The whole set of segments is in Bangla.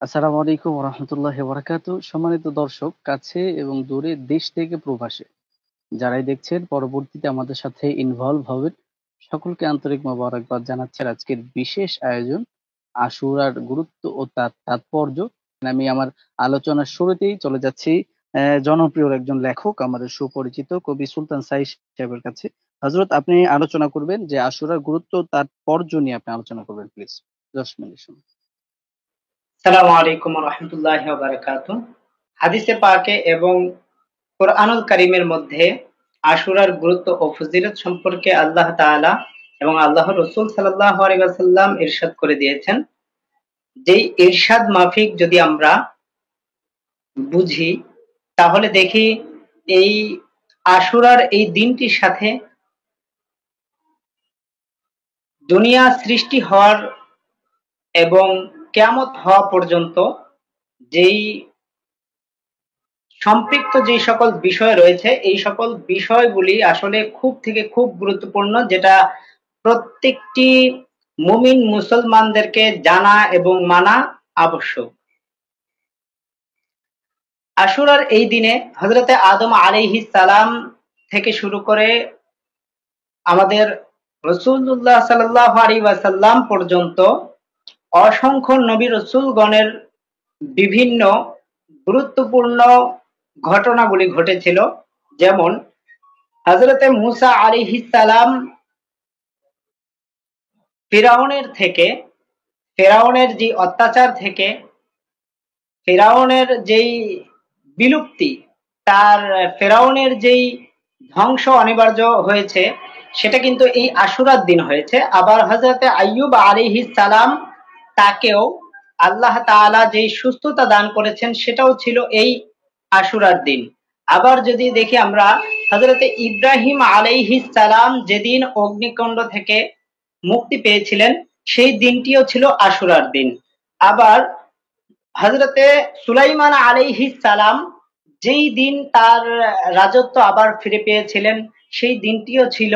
আসসালামু আলাইকুম রহমতুল্লাহ বারাকাতু। সম্মানিত দর্শক, কাছে এবং দূরে, দেশ থেকে প্রবাসে যারাই দেখছেন, পরবর্তীতে আমাদের সাথে ইনভলভ হবেন, সকলকে আন্তরিক মোবারকবাদ জানাচ্ছি আজকের বিশেষ আয়োজন আশুরার গুরুত্ব ও তার তাৎপর্য। আমি আমার আলোচনার শুরুতেই চলে যাচ্ছি জনপ্রিয় একজন লেখক, আমাদের সুপরিচিত কবি সুলতান সাইদ সাহেবের কাছে। হযরত, আপনি আলোচনা করবেন যে আশুরার গুরুত্ব ও তাৎপর্য নিয়ে আপনি আলোচনা করবেন, প্লিজ। 10 মিনিট সময়। আসসালামু আলাইকুম রহমতুল্লাহি ওয়া বারাকাতুহু। হাদিসে পাকে এবং কোরআনুল কারীমের মধ্যে আশুরার গুরুত্ব ও ফজিলত সম্পর্কে আল্লাহ তাআলা এবং আল্লাহর রাসূল সাল্লাল্লাহু আলাইহি ওয়াসাল্লাম ইরশাদ করে দিয়েছেন। যেই ইরশাদ মাফিক যদি আমরা বুঝি, তাহলে দেখি এই আশুরার এই দিনটির সাথে দুনিয়া সৃষ্টি হওয়ার এবং কিয়ামত হওয়া পর্যন্ত যেই সম্পৃক্ত যে সকল বিষয় রয়েছে, এই সকল বিষয়গুলি আসলে খুব থেকে খুব গুরুত্বপূর্ণ, যেটা প্রত্যেকটি মুমিন মুসলমানদেরকে জানা এবং মানা আবশ্যক। আশুরার এই দিনে হযরতে আদম আলাইহিস সালাম থেকে শুরু করে আমাদের রাসূলুল্লাহ সাল্লাল্লাহু আলাইহি ওয়াসাল্লাম পর্যন্ত অসংখ্য নবী রাসূলগণের বিভিন্ন গুরুত্বপূর্ণ ঘটনাগুলি ঘটেছিল। যেমন হযরতে মূসা আলাইহিস সালাম ফেরাউনের যে অত্যাচার থেকে ফেরাউনের যেই বিলুপ্তি, তার ফেরাউনের যেই ধ্বংস অনিবার্য হয়েছে, সেটা কিন্তু এই আশুরার দিন হয়েছে। আবার হযরতে আইয়ুব আলাইহিস সালাম, তাকেও আল্লাহ তাআলা যেই সুস্থতা দান করেছেন, সেটাও ছিল এই আশুরার দিন। আবার যদি দেখি আমরা, হযরতে ইব্রাহিম আলাইহিস সালাম যেদিন অগ্নিকুণ্ড থেকে মুক্তি পেয়েছিলেন, সেই দিনটিও ছিল আশুরার দিন। আবার হযরতে সুলাইমান আলাইহিস সালাম যেই দিন তার রাজত্ব আবার ফিরে পেয়েছিলেন, সেই দিনটিও ছিল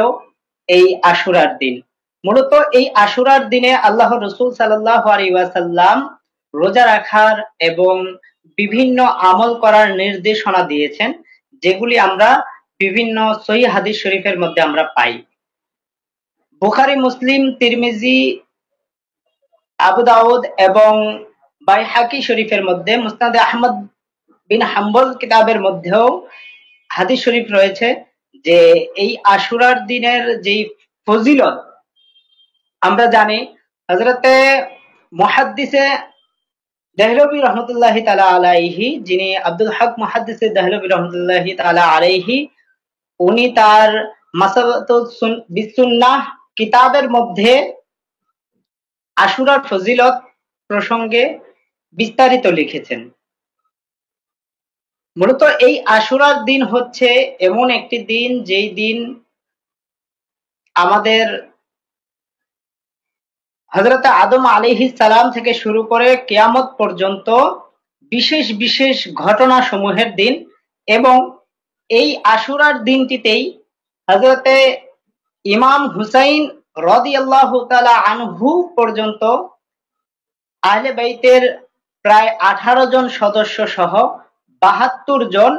এই আশুরার দিন। মূলত এই আশুরার দিনে আল্লাহর রাসূল সাল্লাল্লাহু আলাইহি ওয়াসাল্লাম রোজা রাখার এবং বিভিন্ন আমল করার নির্দেশনা দিয়েছেন, যেগুলি আমরা বিভিন্ন সহিহ হাদিস শরীফের মধ্যে আমরা পাই। বুখারী, মুসলিম, তিরমিজি, আবু দাউদ এবং বাইহাকি শরীফের মধ্যে, মুসনাদে আহমদ বিন হাম্বল কিতাবের মধ্যেও হাদিস শরীফ রয়েছে যে এই আশুরার দিনের যেই ফজিলত আমরা জানি। হযরতে মুহাদ্দিসে দেহলভী রহমতুল্লাহি তাআলা আলাইহি, যিনি আব্দুল হক মুহাদ্দিসে দেহলভী রহমতুল্লাহি তাআলা আলাইহি, উনি তার মাসাবাতুস বিসুন্নাহ কিতাবের মধ্যে আশুরার ফজিলত প্রসঙ্গে বিস্তারিত লিখেছেন। মূলত এই আশুরার দিন হচ্ছে এমন একটি দিন, যেই দিন আমাদের হযরতে আদম আলাইহিস সালাম থেকে শুরু করে কিয়ামত পর্যন্ত বিশেষ বিশেষ ঘটনা সমূহের দিন। এবং এই আশুরার দিনটিতেই হযরতে ইমাম হুসাইন রাদিয়াল্লাহু তাআলা আনহু পর্যন্ত আহলে বাইতের প্রায় 18 জন সদস্য সহ 72 জন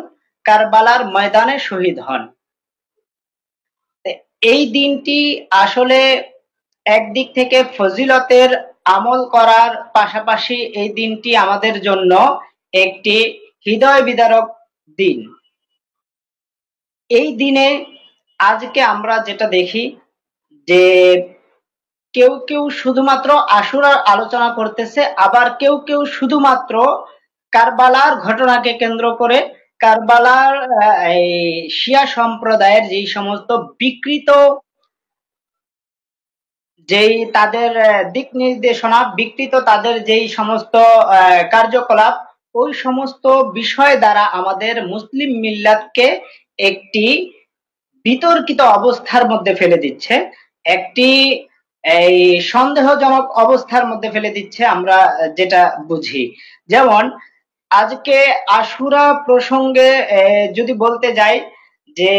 কারবালার ময়দানে শহীদ হন। এই দিনটি আসলে একদিক থেকে ফজিলতের আমল করার পাশাপাশি এই দিনটি আমাদের জন্য একটি হৃদয় বিদারক দিন। এই দিনে আজকে আমরা যেটা দেখি যে কেউ কেউ শুধুমাত্র আশুরার আলোচনা করতেছে, আবার কেউ কেউ শুধুমাত্র কারবালার ঘটনাকে কেন্দ্র করে কারবালার এই শিয়া সম্প্রদায়ের যেই সমস্ত বিকৃত যেই তাদের দিক নির্দেশনা, বিকৃত তাদের যেই সমস্ত কার্যকলাপ, ওই সমস্ত বিষয় দ্বারা আমাদের মুসলিম মিল্লাতকে একটি বিতর্কিত অবস্থার মধ্যে ফেলে দিচ্ছে, একটি এই সন্দেহজনক অবস্থার মধ্যে ফেলে দিচ্ছে, আমরা যেটা বুঝি। যেমন আজকে আশুরা প্রসঙ্গে যদি বলতে যাই, যে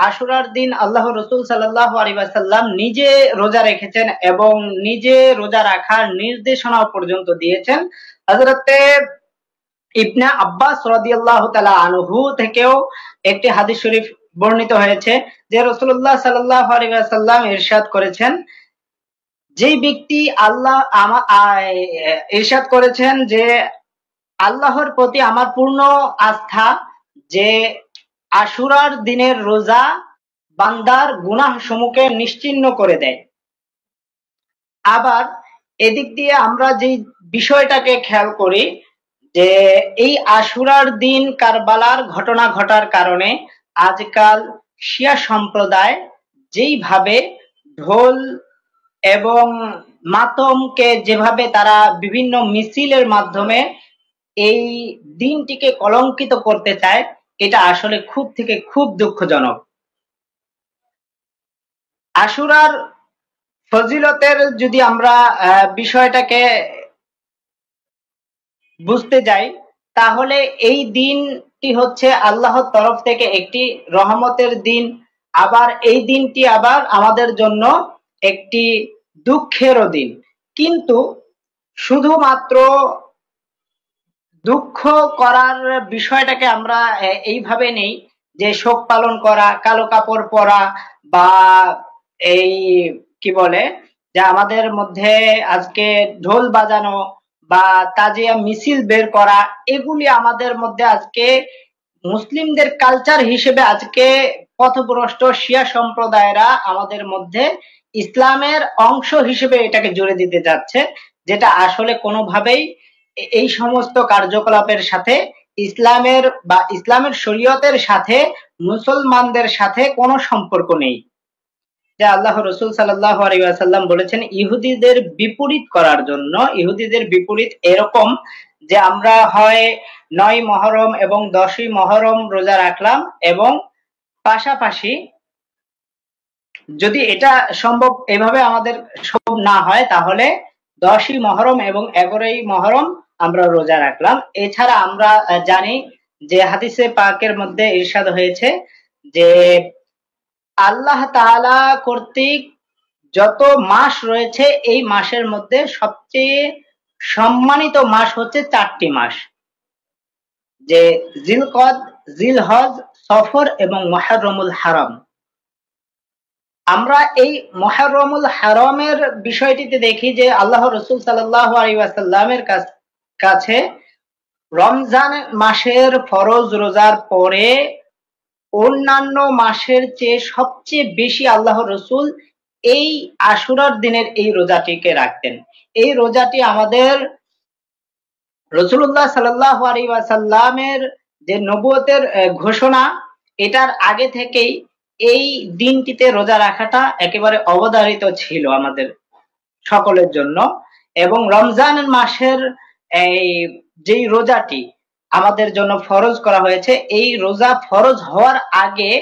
আশুরার দিন আল্লাহ রসুল সাল্লাল্লাহু আলাইহি ওয়াসাল্লাম নিজে রোজা রেখেছেন এবং নিজে রোজা রাখার নির্দেশনাও পর্যন্ত দিয়েছেন। হযরতে ইবনে আব্বাস রাদিয়াল্লাহু তাআলা আনহু থেকেও একটি হাদিস শরীফ বর্ণিত হয়েছে যে রাসূলুল্লাহ সাল্লাল্লাহু আলাইহি ওয়াসাল্লাম ইরশাদ করেছেন, যেই ব্যক্তি ইরশাদ করেছেন যে আল্লাহর প্রতি আমার পূর্ণ আস্থা যে আশুরার দিনের রোজা বান্দার গুনাহ সমূহকে নিশ্চিহ্ন করে দেয়। আবার এদিক দিয়ে আমরা যে বিষয়টাকে খেয়াল করি যে এই আশুরার দিন কারবালার ঘটনা ঘটার কারণে আজকাল শিয়া সম্প্রদায় যেইভাবে ঢোল এবং মাতমকে যেভাবে তারা বিভিন্ন মিছিলের মাধ্যমে এই দিনটিকে কলঙ্কিত করতে চায়, এটা আসলে খুব থেকে খুব দুঃখজনক। আশুরার ফজিলতের যদি আমরা বিষয়টাকে বুঝতে যাই, তাহলে এই দিনটি হচ্ছে আল্লাহর তরফ থেকে একটি রহমতের দিন। আবার এই দিনটি আবার আমাদের জন্য একটি দুঃখেরও দিন। কিন্তু শুধুমাত্র দুঃখ করার বিষয়টাকে আমরা এইভাবে নেই যে শোক পালন করা, কালো কাপড় পরা, বা এই কি বলে যে আমাদের মধ্যে আজকে ঢোল বাজানো বা তাজিয়া মিছিল বের করা, এগুলি আমাদের মধ্যে আজকে মুসলিমদের কালচার হিসেবে আজকে পথভ্রষ্ট শিয়া সম্প্রদায়েরা আমাদের মধ্যে ইসলামের অংশ হিসেবে এটাকে জুড়ে দিতে যাচ্ছে, যেটা আসলে কোনোভাবেই এই সমস্ত কার্যকলাপের সাথে ইসলামের বা ইসলামের শরীয়তের সাথে মুসলমানদের সাথে কোনো সম্পর্ক নেই। যে আল্লাহ রসুল সাল্লাল্লাহু আলাইহি ওয়াসাল্লাম বলেছেন ইহুদিদের বিপরীত করার জন্য। ইহুদিদের বিপরীত এরকম যে আমরা হয় ৯ মহরম এবং ১০ই মহরম রোজা রাখলাম, এবং পাশাপাশি যদি এটা সম্ভব এভাবে আমাদের সম্ভব না হয়, তাহলে ১০ই মহরম এবং ১১ই মহরম আমরা রোজা রাখলাম। এছাড়া আমরা জানি যে হাদিসে পাকের মধ্যে ইরশাদ হয়েছে যে আল্লাহ তাআলা কর্তৃক যত মাস রয়েছে এই মাসের মধ্যে সবচেয়ে সম্মানিত মাস হচ্ছে ৪টি মাস, যে জিলকদ, জিলহজ, সফর এবং মুহররমুল হারাম। আমরা এই মুহররমুল হারামের বিষয়টিতে দেখি যে আল্লাহ রাসূল সাল্লাল্লাহু আলাইহি ওয়াসাল্লামের কাছে রমজান মাসের ফরজ রোজার পরে অন্যান্য মাসের চেয়ে সবচেয়ে বেশি আল্লাহ রসুল এই আশুরার দিনের এই রোজাটিকে রাখতেন। এই রোজাটি আমাদের রাসূলুল্লাহ সাল্লাল্লাহু আলাইহি ওয়াসাল্লামের যে নবুয়তের ঘোষণা, এটার আগে থেকেই এই দিনটিতে রোজা রাখাটা একেবারে অবধারিত ছিল আমাদের সকলের জন্য। এবং রমজান মাসের এই যেই রোজাটি আমাদের জন্য ফরজ করা হয়েছে, এই রোজা ফরজ হওয়ার আগে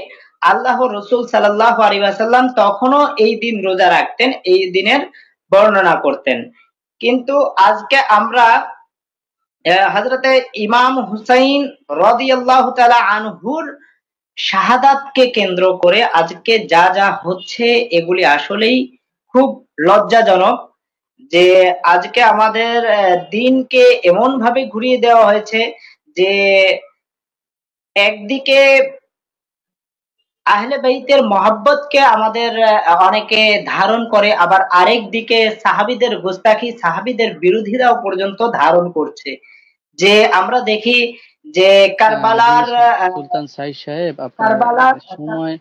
আল্লাহ রসুল সাল্লাল্লাহু আলাইহি ওয়াসাল্লাম তখনও এই দিন রোজা রাখতেন, এই দিনের বর্ণনা করতেন। কিন্তু আজকে আমরা হযরতে ইমাম হুসাইন রাদিয়াল্লাহু তাআলা আনহুর শাহাদাতকে কেন্দ্র করে আজকে যা যা হচ্ছে, এগুলি আসলেই খুব লজ্জাজনক। যে আজকে আমাদের দিনকে এমন ভাবে ঘুরিয়ে দেওয়া হয়েছে যে একদিকে আহলে বাইতের মহব্বতকে আমাদের অনেকে ধারণ করে, আবার আরেক দিকে সাহাবীদের গোস্তাখি, সাহাবীদের বিরোধীরাও পর্যন্ত ধারণ করছে। যে আমরা দেখি যে কারবালার সুলতান সাইদ সাহেব, আপনার কারবালার সময়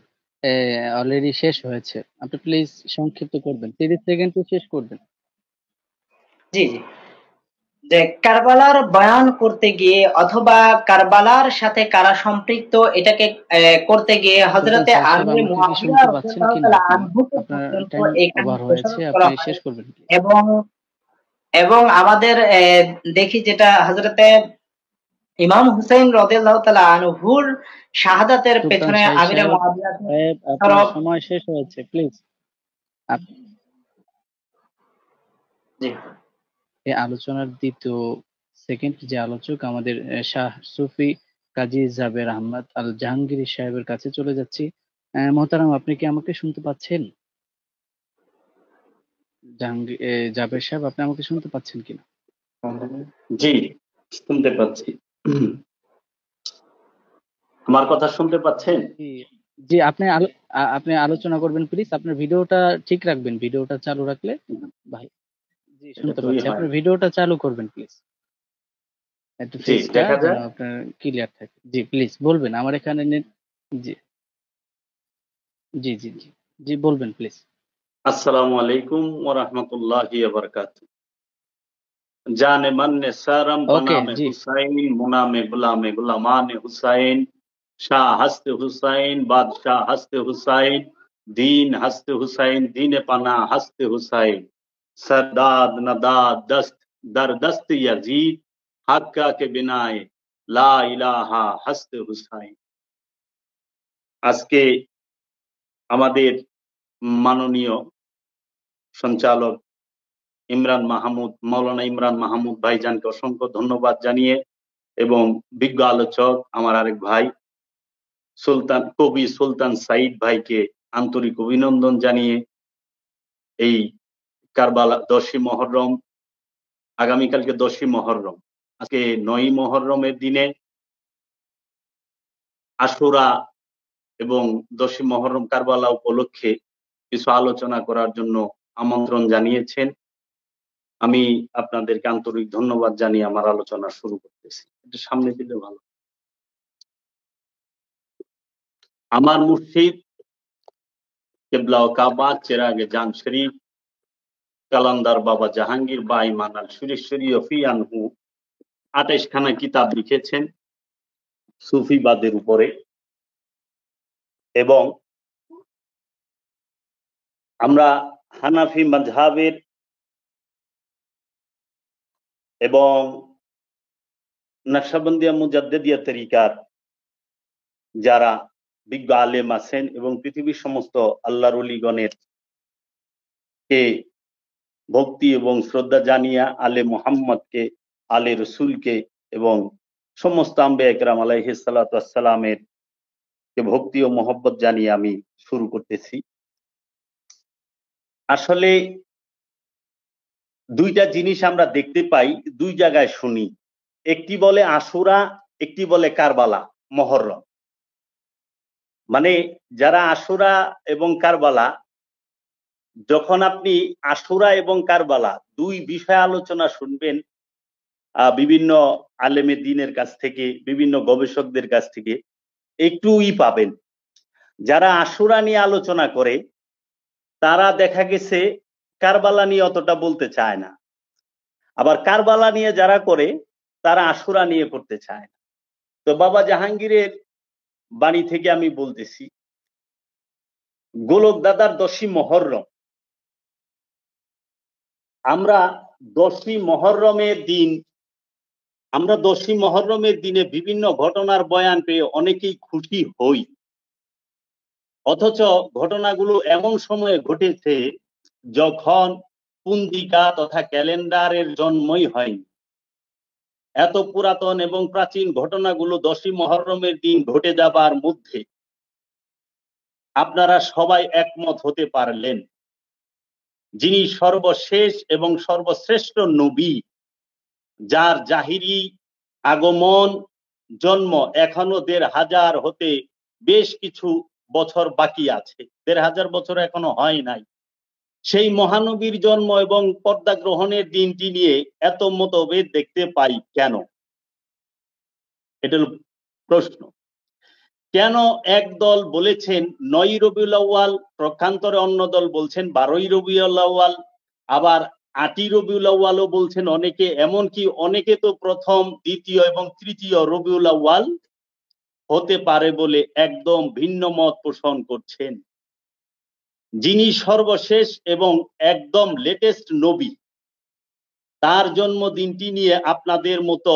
অলরেডি শেষ হয়েছে। আপনি প্লিজ সংক্ষিপ্ত করবেন, 30 সেকেন্ডে শেষ করবেন। জি জি, যে কারবালার বয়ান করতে গিয়ে অথবা কারবালার সাথে কারা সম্পৃক্ত এটাকে করতে গিয়ে হযরতে আমির মুআবিয়া রাদিয়াল্লাহু তাআলা আনহুকে পর্যন্ত এখানে দোষারোপ করা হয়। এবং এবং আমাদের দেখি যেটা হযরতে ইমাম হুসাইন রাদিয়াল্লাহু তাআলা আনহুর শাহাদাতের পেছনে আমির মুআবিয়া আপনার সময় শেষ হয়েছে, প্লিজ। জি, এই আলোচনার দ্বিতীয় সেকেন্ড যে আলোচক আমাদের শাহ সুফি কাজী জাবের আহমদ আল জাহাঙ্গীর সাহেবের কাছে চলে যাচ্ছি। মোহতারাম, আপনি কি আমাকে শুনতে পাচ্ছেন? জাহাঙ্গীর জাবের সাহেব, আপনি আমাকে শুনতে পাচ্ছেন কিনা? জি, শুনতে পাচ্ছি। আমার কথা শুনতে পাচ্ছেন? জি জি, আপনি আলোচনা করবেন প্লিজ। আপনার ভিডিওটা ঠিক রাখবেন, ভিডিওটা চালু রাখলে ভাই। জি, এটা শুনতে 2 পাচ্ছি। হয় আপনার না। ভিডিওটা চালু করবেন প্লিজ, একটু জি, ফেসটা দেখা যেন যায়? আপনার ক্লিয়ার থাকে। জি প্লিজ বলবেন, আমার এখানে নেট। জি জি জি জি জি, বলবেন প্লিজ। আসসালামু আলাইকুম ওয়া রাহমাতুল্লাহি ওয়া বারাকাতুহু। জানে मन ने सरम ওকে, बनामे জি हुसैन मुनामे गुलामे गुलामाने हुसैन शाह हस्ते हुसैन बादशाह हस्ते हुसैन दीन हस्ते हुसैन दीन पना हस्ते हुसैन सरदाद नदाद दस्त दर दस्त यजीद हक्का के बिनाए ला इलाहा हस्ते हुसैन। আজকে আমাদের মাননীয় সঞ্চালক মাওলানা ইমরান মাহমুদ ভাইজানকে অসংখ্য ধন্যবাদ জানিয়ে এবং বিজ্ঞ আলোচক আমার আরেক ভাই কবি সুলতান সাইদ ভাইকে আন্তরিক অভিনন্দন জানিয়ে এই কারবালা 10ই মহররম, আগামীকালকে 10ই মহররম, আজকে 9ই মহররমের দিনে আশুরা এবং 10ই মহররম কারবালা উপলক্ষে কিছু আলোচনা করার জন্য আমন্ত্রণ জানিয়েছেন। আমি আপনাদেরকে আন্তরিক ধন্যবাদ জানিয়ে আমার আলোচনা শুরু করতেছি। একটু সামনে দিলে ভালো। আমার মুর্শিদ কেবলা ও কাবা চেরাগে জান শরীফ কালান্দার বাবা জাহাঙ্গীর বা ইমান আল সুরেশ্বরী ফিয়ানহু 28 খানা কিতাব লিখেছেন সুফিবাদের উপরে, এবং আমরা হানাফি মাযহাবের এবং নকশবন্দিয়া মুজাদ্দিদিয়া তরিকার যারা বিজ্ঞ আলেম আছেন এবং পৃথিবীর সমস্ত আল্লাহর ওলিগণের কে ভক্তি এবং শ্রদ্ধা জানিয়া আলে মুহাম্মদকে, আলে রসুলকে এবং সমস্ত আম্বিয়া একরাম আলাইহিস সালাতু ওয়াস সালামের কে ভক্তি ও মহব্বত জানিয়ে আমি শুরু করতেছি। আসলে দুইটা জিনিস আমরা দেখতে পাই, দুই জায়গায় শুনি। একটি বলে আশুরা, একটি বলে কারবালা মহররম। মানে যারা আশুরা এবং কারবালা, যখন আপনি আশুরা এবং কারবালা দুই বিষয় আলোচনা শুনবেন বিভিন্ন আলেমে দ্বীনের কাছ থেকে, বিভিন্ন গবেষকদের কাছ থেকে, একটুই পাবেন। যারা আশুরা নিয়ে আলোচনা করে তারা দেখা গেছে কারবালা নিয়ে অতটা বলতে চায় না, আবার কারবালা নিয়ে যারা করে তারা আশুরা নিয়ে করতে চায় না। তো বাবা জাহাঙ্গীরের বাণী থেকে আমি বলতেছি, গোলক দাদার 10ই মহররম, আমরা 10ই মহররমের দিনে বিভিন্ন ঘটনার বয়ান পেয়ে অনেকেই খুশি হই, অথচ ঘটনাগুলো এমন সময়ে ঘটেছে যখন পুঞ্জিকা তথা ক্যালেন্ডারের জন্মই হয়নি। এত পুরাতন এবং প্রাচীন ঘটনাগুলো 10ই মহররমের দিন ঘটে যাবার মধ্যে আপনারা সবাই একমত হতে পারলেন, যিনি সর্বশেষ এবং সর্বশ্রেষ্ঠ নবী, যার জাহিরি আগমন জন্ম এখনো 1500 হতে বেশ কিছু বছর বাকি আছে, 1500 বছর এখনো হয় নাই, সেই মহানবীর জন্ম এবং পর্দা গ্রহণের দিনটি নিয়ে এত মতভেদ দেখতে পাই কেন? এটা হলো প্রশ্ন। কেন এক দল বলেছেন 9ই রবিউল আউয়াল, পক্ষান্তরে অন্য দল বলছেন 12ই রবিউল আউয়াল, আবার 8ই রবিউল আউয়ালও বলছেন অনেকে, এমনকি অনেকে তো প্রথম, দ্বিতীয় এবং তৃতীয় রবিউল আউয়াল হতে পারে বলে একদম ভিন্ন মত পোষণ করছেন। যিনি সর্বশেষ এবং একদম লেটেস্ট নবী, তার জন্মদিনটি নিয়ে আপনাদের মতো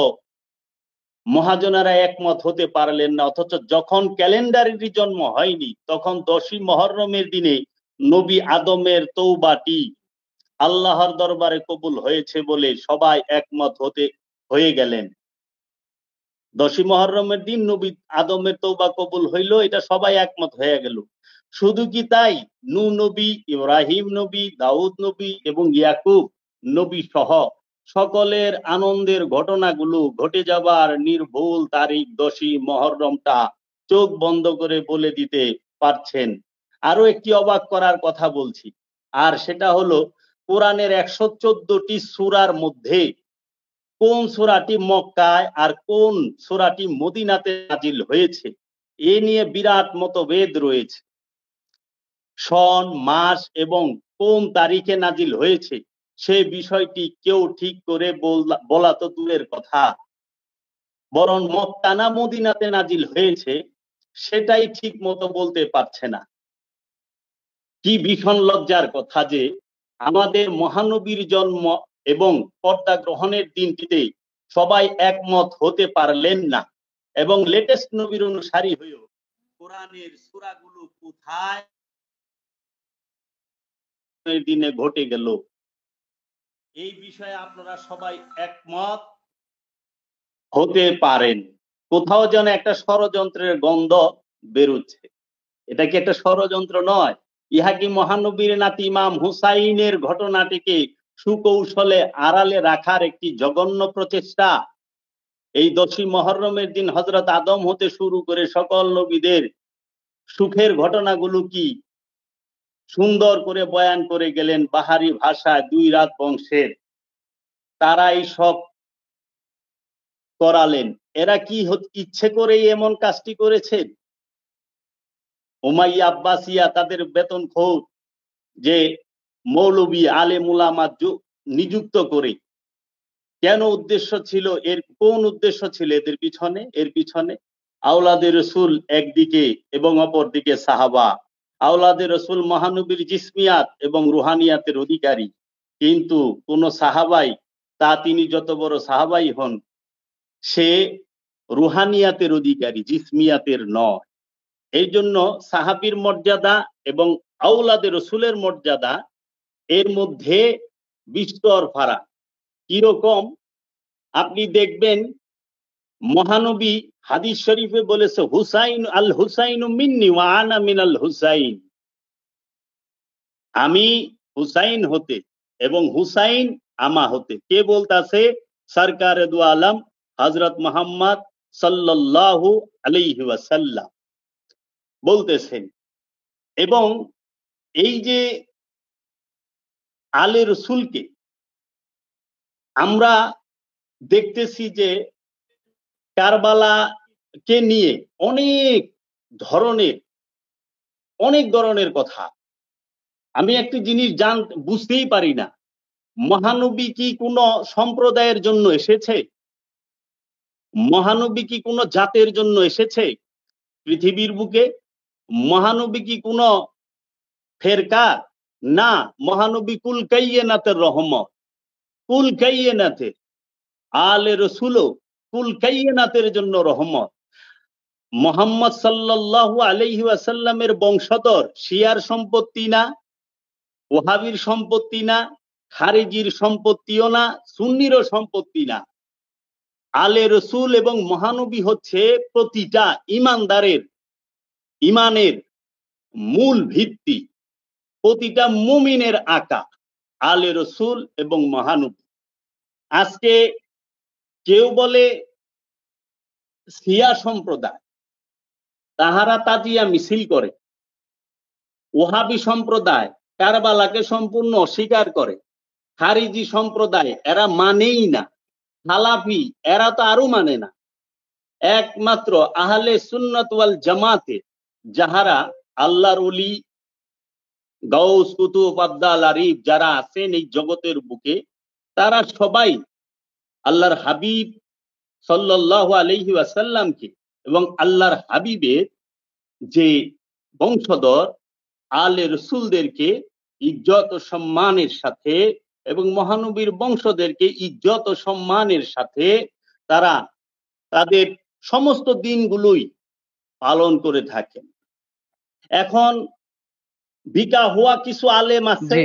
মহাজনেরা একমত হতে পারলেন না, অথচ যখন ক্যালেন্ডারেরই জন্ম হয়নি তখন 10ই মহররমের দিনে নবী আদমের তওবাটি আল্লাহর দরবারে কবুল হয়েছে বলে সবাই একমত হয়ে গেলেন। 10ই মহররমের দিন নবী আদমের তওবা কবুল হইল, এটা সবাই একমত হয়ে গেল। শুধু কি তাই, নূহ নবী, ইব্রাহিম নবী, দাউদ নবী এবং ইয়াকুব নবী সহ সকলের আনন্দের ঘটনাগুলো ঘটে যাবার নির্ভুল তারিখ 10ই মুহররমটা চোখ বন্ধ করে বলে দিতে পারছেন। আরো একটি অবাক করার কথা বলছি, আর সেটা হলো কোরআনের 114টি সূরার মধ্যে কোন সূরাটি মক্কায় আর কোন সূরাটি মদিনাতে নাজিল হয়েছে এ নিয়ে বিরাট মতভেদ রয়েছে। সন, মাস এবং কোন তারিখে নাজিল হয়েছে সে বিষয়টি কেউ ঠিক করে বলা তো দূরের কথা, বরং মক্কা না মদিনাতে নাজিল হয়েছে সেটাই ঠিক মতো বলতে পারছে না। কি ভীষণ লজ্জার কথা যে আমাদের মহানবীর জন্ম এবং পর্দা গ্রহণের দিনটিতে সবাই একমত হতে পারলেন না, এবং লেটেস্ট নবীর অনুসারী হয়েও কোরআনের সূরাগুলো কোথায় দিনে ঘটে গেল এই বিষয়ে আপনারা সবাই একমত হতে পারেন। কোথাও যেন একটা ষড়যন্ত্রের গন্ধ বেরোচ্ছে। এটা কি একটা ষড়যন্ত্র নয়? ইহা কি মহানবীর নাতি ইমাম হুসাইনের ঘটনাটিকে সুকৌশলে আড়ালে রাখার একটি জঘন্য প্রচেষ্টা? এই 10ই মুহররমের দিন হযরত আদম হতে শুরু করে সকল নবীদের সুখের ঘটনাগুলো কি সুন্দর করে বয়ান করে গেলেন বাহারি ভাষায় 2 রাত বংশের, তারাই সব করালেন। এরা কি ইচ্ছে করেই এমন কাজটি করেছেন? উমাইয়া আব্বাসিয়া তাদের বেতনখোর যে মৌলবী আলেম উলামা নিযুক্ত করে কেন উদ্দেশ্য ছিল, এর কোন উদ্দেশ্য ছিল এদের পিছনে? এর পিছনে আওলাদে রসুল একদিকে এবং অপরদিকে সাহাবা। আওলাদে রসুল মহানবীর জিসমিয়াত এবং রুহানিয়াতের অধিকারী, কিন্তু কোন সাহাবাই তা তিনি যত বড় সাহাবাই হন সে রুহানিয়াতের অধিকারী, জিসমিয়াতের নয়। এই জন্য সাহাবীর মর্যাদা এবং আওলাদে রসুলের মর্যাদা এর মধ্যে বিস্তর ফারাক। কিরকম আপনি দেখবেন মহানবী হাদিস শরীফে বলেছে হুসাইন আল হুসাইনু মিন্নি ওয়া আনা মিনাল হুসাইন, আমি হুসাইন হতে এবং হুসাইন আমা হতে। কে বলতাছে? সরকারে দু আলম হযরত মুহাম্মদ সাল্লাল্লাহু আলাইহি ওয়াসাল্লাম বলতেছেন। এবং এই যে আলে রসুলকে আমরা দেখতেছি যে কারবালাকে নিয়ে অনেক ধরনের কথা। আমি একটি জিনিস বুঝতেই পারি না, মহানবী কি কোনো সম্প্রদায়ের জন্য এসেছে? মহানবী কি কোনো জাতের জন্য এসেছে পৃথিবীর বুকে? মহানবী কি কোনো ফেরকা? না, মহানবী কুল কাইয়্যিনাতের রহমত, কুল কাইয়্যিনাতের। আলে রসুলও কুল কাইয়্যিনাতের জন্য রহমত। মুহাম্মদ সাল্লাল্লাহু আলাইহি ওয়াসাল্লামের বংশধর শিয়ার সম্পত্তি না, ওয়াহাবির সম্পত্তি না, খারিজির সম্পত্তিও না, সুন্নিরও সম্পত্তি না। আলে রসুল এবং মহানবী হচ্ছে প্রতিটা ইমানদারের ইমানের মূল ভিত্তি, প্রতিটা মুমিনের আকা আলে রসুল এবং মহানবী। আজকে কেউ বলে শিয়া সম্প্রদায়, তাহারা তাজিয়া মিছিল করে। ওহাবি সম্প্রদায় কারবালাকে সম্পূর্ণ অস্বীকার করে। খারিজি সম্প্রদায় এরা মানেই না। সালাফি এরা তো আরো মানে না। একমাত্র আহলে সুন্নাত ওয়াল জামাতে যাহারা আল্লাহর ওলি গাউস কুতুব আব্দাল আরিফ যারা আছেন এই জগতের বুকে, তারা সবাই আল্লাহর হাবিব সাল্লাল্লাহু আলাইহি ওয়াসাল্লামকে এবং আল্লাহর হাবিবের যে বংশধর আলে রসুলদেরকে ইজ্জত ও সম্মানের সাথে এবং মহানবীর বংশদেরকে ইজ্জত ও সম্মানের সাথে তারা তাদের সমস্ত দিনগুলোই পালন করে থাকেন। এখন বিকা হওয়া কিছু আলেম আছে,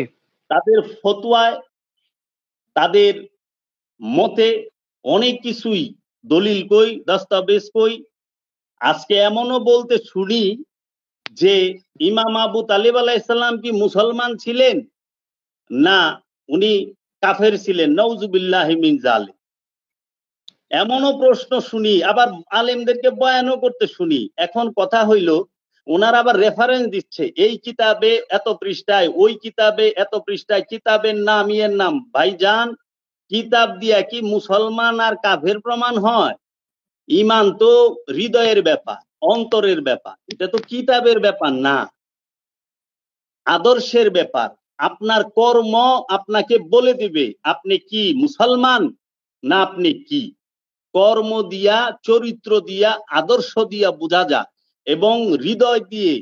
তাদের ফতোয়ায় তাদের মতে অনেক কিছুই দলিল কই, দস্তাবেজ কই। আজকে এমনও বলতে শুনি যে ইমাম আবু তালিব আলাইহিস সালাম কি মুসলমান ছিলেন? না, উনি কাফের ছিলেন, নাউজুবিল্লাহি মিন যালিক। এমনও প্রশ্ন শুনি, আবার আলেমদেরকে বয়ানও করতে শুনি। এখন কথা হইল, ওনারা আবার রেফারেন্স দিচ্ছে, এই কিতাবে এত পৃষ্ঠায়, ওই কিতাবে এত পৃষ্ঠায়, কিতাবের নাম ইয়ের নাম। ভাইজান, কিতাব দিয়া কি মুসলমান আর কাফের প্রমাণ হয়? ইমান তো হৃদয়ের ব্যাপার, অন্তরের ব্যাপার, এটা তো কিতাবের ব্যাপার না, আদর্শের ব্যাপার। আপনার কর্ম আপনাকে বলে দিবে আপনি কি মুসলমান না আপনি কি। কর্ম দিয়া, চরিত্র দিয়া, আদর্শ দিয়া বোঝা যায়, এবং হৃদয় দিয়ে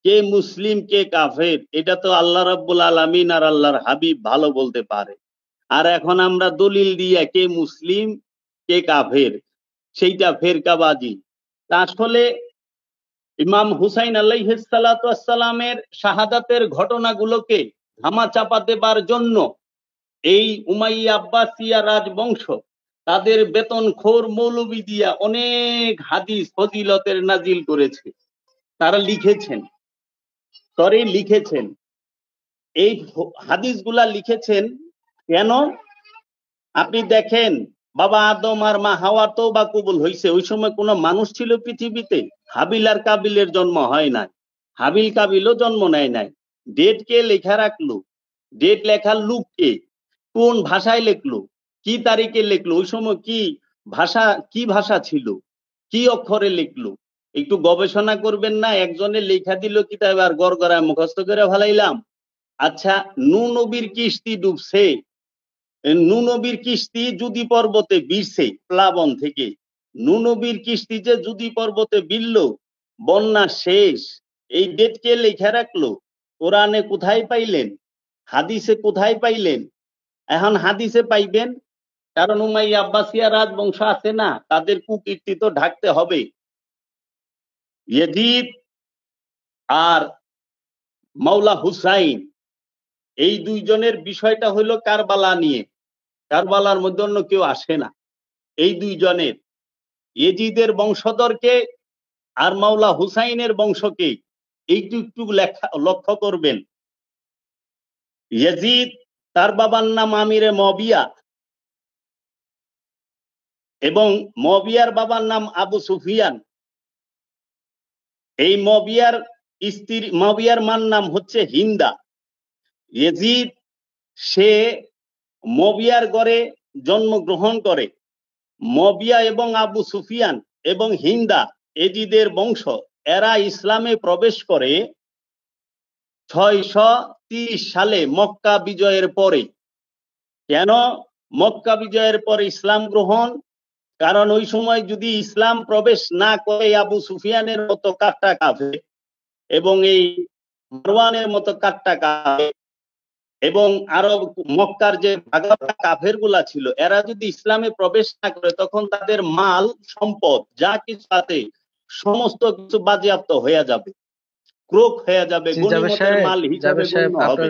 কে মুসলিম কে কাফের এটা তো আল্লাহ রাব্বুল আলামিন আর আল্লাহর হাবিব ভালো বলতে পারে। আর এখন আমরা দলিল দিয়া কে মুসলিম কে কাফের সেইটা ফেরকাবাজি। আসলে ইমাম হুসাইন আলাইহিস সালাতু ওয়াস সালামের শাহাদাতের ঘটনাগুলোকে ধামাচাপা দেবার জন্য এই উমাইয়া আব্বাসিয়া রাজবংশ তাদের বেতনখোর মৌলবি দিয়া অনেক হাদিস ফজিলতের নাজিল করেছে। তারা লিখেছেন এই হাদিসগুলা লিখেছেন কেন? আপনি দেখেন, বাবা আদম আর মা হাওয়ার তওবা কবুল হইছে, ওই সময় কোনো মানুষ ছিল পৃথিবীতে? হাবিল আর কাবিলের জন্ম হয় নাই, হাবিল কাবিলও জন্ম নেয় নাই। ডেট কে লেখা রাখলো? ডেট লেখার লোক কে? কোন ভাষায় লিখলো? কি তারিখে লিখলো? ওই সময় কি ভাষা ছিল? কি অক্ষরে লিখলো? একটু গবেষণা করবেন না? একজনে লেখা দিল কিতাব আর গড়গড়ায় মুখস্থ করে ফেলাইলাম। আচ্ছা, নূহ নবীর কিস্তি ডুবছে, নূহ নবীর কিস্তি জুদি পর্বতে ভিড়ছে প্লাবন থেকে। নূহ নবীর কিস্তি যে জুদি পর্বতে ভিড়ল, বন্যা শেষ, এই ডেট কে লেখা রাখলো? কোরআনে কোথায় পাইলেন? হাদিসে কোথায় পাইলেন? এখন হাদিসে পাইবেন, কারণ উমাইয়া আব্বাসিয়া রাজবংশ আছে না, তাদের কুকীর্তি তো ঢাকতে হবে। ইয়াজিদ আর মাওলা হুসাইন, এই দুইজনের বিষয়টা হলো কারবালা নিয়ে। কারবালার মধ্যে অন্য কেউ আসে না, এই দুইজনের, ইয়াজিদের বংশধরকে আর মাওলা হুসাইনের বংশকে এইটু একটু লক্ষ্য করবেন। ইয়াজিদ, তার বাবার নাম আমিরে মুয়াবিয়া, এবং মুয়াবিয়ার বাবার নাম আবু সুফিয়ান। এই মুয়াবিয়ার মার নাম হচ্ছে হিন্দা। ইয়াজিদ সে মুয়াবিয়ার ঘরে জন্মগ্রহণ করে। মুয়াবিয়া এবং আবু সুফিয়ান এবং হিন্দা এজিদের বংশ, এরা ইসলামে প্রবেশ করে 630 সালে মক্কা বিজয়ের পরে। কেন মক্কা বিজয়ের পরে ইসলাম গ্রহণ? কারণ ওই সময় যদি ইসলাম প্রবেশ না করে আবু সুফিয়ানের মতো কাট্টা কাফের এবং এই মারওয়ানের মতো কাট্টা কাফের এবং আরো মক্কার যে ভাগাভাগি কাফের গুলা ছিল, এরা যদি ইসলামে প্রবেশ না করে, তখন তাদের মাল সম্পদ যা কিছু আছে সমস্ত কিছু বাজেয়াপ্ত হয়ে যাবে, ক্রোক হয়ে যাবে, গনিমতের মাল হিসাবে গণ্য হবে।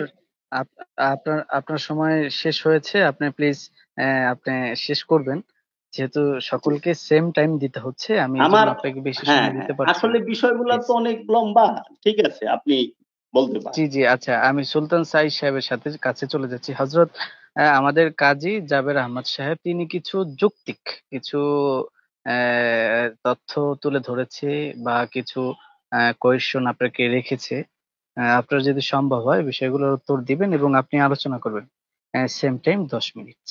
আপনার সময় শেষ হয়েছে, আপনি প্লিজ আপনি শেষ করবেন, যেহেতু সকলকে সেম টাইম দিতে হচ্ছে। আমি আপনাকে বেশি সময় দিতে পারছি আসলে বিষয়গুলো তো অনেক লম্বা। ঠিক আছে, আপনি বলতে পারেন। জি জি, আচ্ছা, আমি সুলতান সাইদ সাহেবের কাছে চলে যাচ্ছি। হযরত, আমাদের কাজী জাবের আহমদ সাহেব তিনি কিছু যৌক্তিক কিছু তথ্য তুলে ধরেছে বা কিছু কোয়েশ্চন আপনাকে রেখেছে। আপনার যদি সম্ভব হয় বিষয়গুলোর উত্তর দিবেন এবং আপনি আলোচনা করবেন। Same time 10 minute.